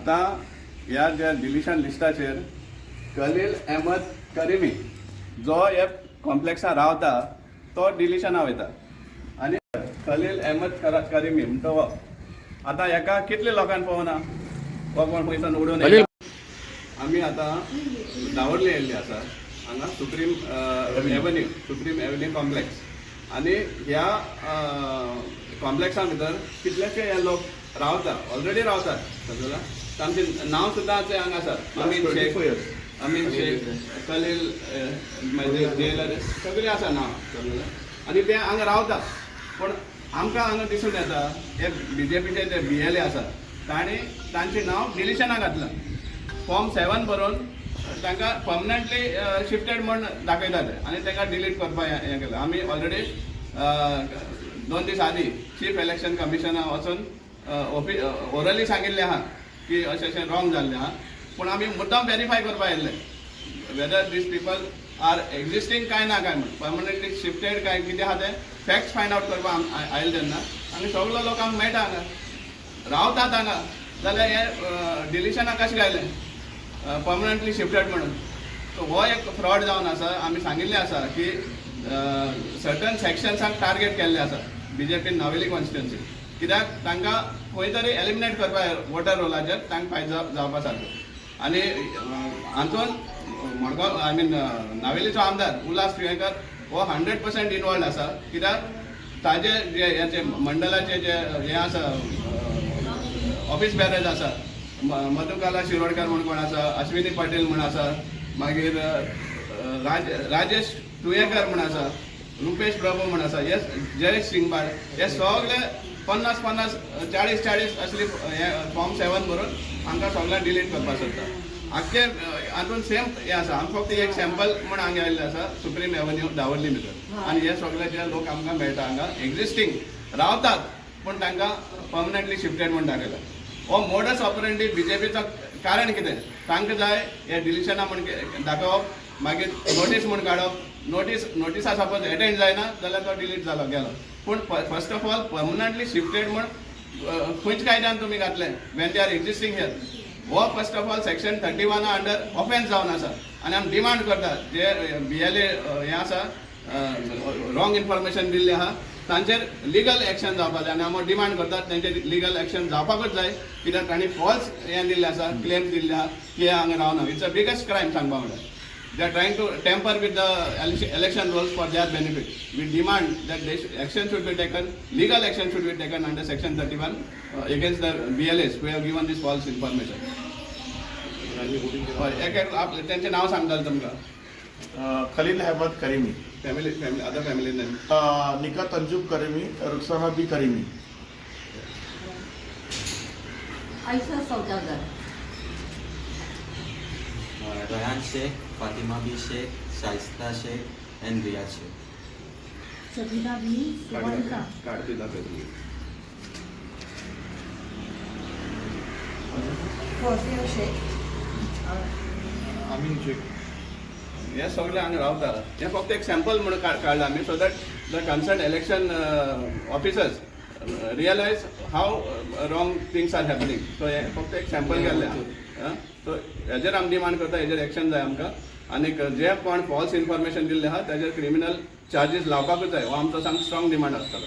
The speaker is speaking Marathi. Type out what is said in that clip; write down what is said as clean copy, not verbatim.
आता ह्या ज्या डिलिशन लिस्टाचेर खलील अहमद करिमी जो हे कॉम्प्लेक्सान रावता तो डिलिशना वयता आनी खलील अहमद करिमी म्हणटा हो आतां हेका कितले लोकांनी पळोवना हो कोण पयसान उडोवन आमी आतां दावरली येयल्ली आसा हांगा सुप्रीम एव्हेन्यू कॉम्प्लेक्स आनी ह्या कॉम्प्लेक्सा भितर कितलेशे हे लोक रावता ऑलरेडी रावतात समजला तांचें नांव सुद्दां हांगा आसा अमीन शेख खलील जेलर सगळीं आसा नांव समजला आनी ते हांगा रावतात पूण आमकां हांगा दिसून येता हे BJPचे जे BLA आसा तांचें नांव डिलिशना घातलां फॉर्म 7 बरोवन तांकां परमनंटली शिफ्टेड म्हण दाखयताले आनी तांकां डिलीट करपाक हें केलें आमी ऑलरेडी 2 दीस आदीं चीफ इलेक्शन कमिशना वचून ओरली सांगिल्लें आहा की अशें रॉंग जाल्लें आहा पूण आमी मुद्दाम व्हेरीफाय करपाक येयल्ले whether these people are existing काय ना काय म्हण परमनंटली शिफ्टेड काय कितें आहा तें फॅक्ट्स फायंड आवट करपाक आयले तेन्ना आनी सगळो लोक आमकां मेळटा हांगा रावतात हांगा जाल्यार हें डिलिशना कशें गायलें परमनंटली शिफ्टेड म्हणून सो हो एक फ्रॉड जावन आसा आमी सांगिल्लें आसा की सर्टन सेक्शन्साक टार्गेट केल्लें आसा BJP नावेली कॉन्स्टिट्युन्सी कित्याक तांकां खंय तरी एलिमिनेट करपाक वोटर रोलाचेर तांकां फायदो जावपा सारको आनी हातून मडगांव आय मीन नावेलीचो आमदार उल्हास तुयेकर हो 100% इनवॉल्ड आसा कित्याक ताजे जे हेचे मंडलाचे जे हे आसा ऑफिस बॅरर्स आसा मधुकाला शिरोडकर म्हण कोण आसा अश्विनी पाटील म्हण आसा मागीर राजेश तुयेकर म्हण आसा रुपेश प्रभू म्हण आसा हे जयेश सिंगबाळ हे सगळे 50-50 40-40 असली फॉर्म 7 बरोवन आमकां सगळ्यांक डिलीट करपाक सोदता आख्खे हातून सेम हे आसा आमकां फक्त एक सॅम्पल म्हण हांगा आयिल्लें आसा सुप्रीम एव्हेन्यू दावरली भितर आनी हे सगळे जे लोक आमकां मेळटा हांगा एक्झिस्टींग रावतात पूण तांकां परमनंटली शिफ्टेड म्हण दाखयता हो मोडस ऑपरेंडी BJPचो कारण कितें तांकां जाय हे डिलिशना म्हण दाखोवप मागीर नोटीस म्हण काडप नोटिसा सपोज एटेंड जायना जाल्यार तो डिलीट जालो गेलो पूण first of all permanently shifted म्हण खंयच्या कायद्यान तुमी घातलें when they are existing here हो first of all section 31 under offence जावन आसा आनी आमी डिमांड करतात जे BLA हे आसा रॉंग इन्फॉर्मेशन दिल्लें आहा तांचेर लिगल एक्शन जावपाक जाय आनी आमी डिमांड करतात तांचेर लिगल एक्शन जावपाकूच जाय कित्याक तांणी फॉल्स हें दिल्लें आसा क्लेम्स दिल्ले आहा की हे हांगा रावना इट्स अ बिगेस्ट क्रायम सांगपा म्हळ्यार they are trying to tamper with the election rules for their benefit. We demand that action should be taken, legal action should be taken under section 31 against the BLAs who have given this false information. त्यांचे नाव सांगताल तुमकां Khalil Ahmed Karimi family other family name Nikhat Anjum Karimi Rukhsana Bi Karimi Ayesha Saudagar Rayan Shaikh, Fatima Bi Shaikh, Shaista Shaikh and Riya Shaikh. Sabina Bi सुवंता काढते दाखव तुम्ही फौजिया शेख अमीन शेख हे सगळे हांगा रावता हे फक्त एक सॅम्पल म्हणून काढला आमी so that the concern election officers realise how wrong things are happening so हे फक्त एक सॅम्पल केल्लें सो हेजेर आमी डिमांड करता हेजेर एक्शन जाय आमकां आनी जे कोण फॉल्स इन्फॉर्मेशन दिल्लें आहा तेजेर क्रिमिनल चार्जीस लावपाकूच जाय हो आमचो स्ट्रॉंग डिमांड आसतलो.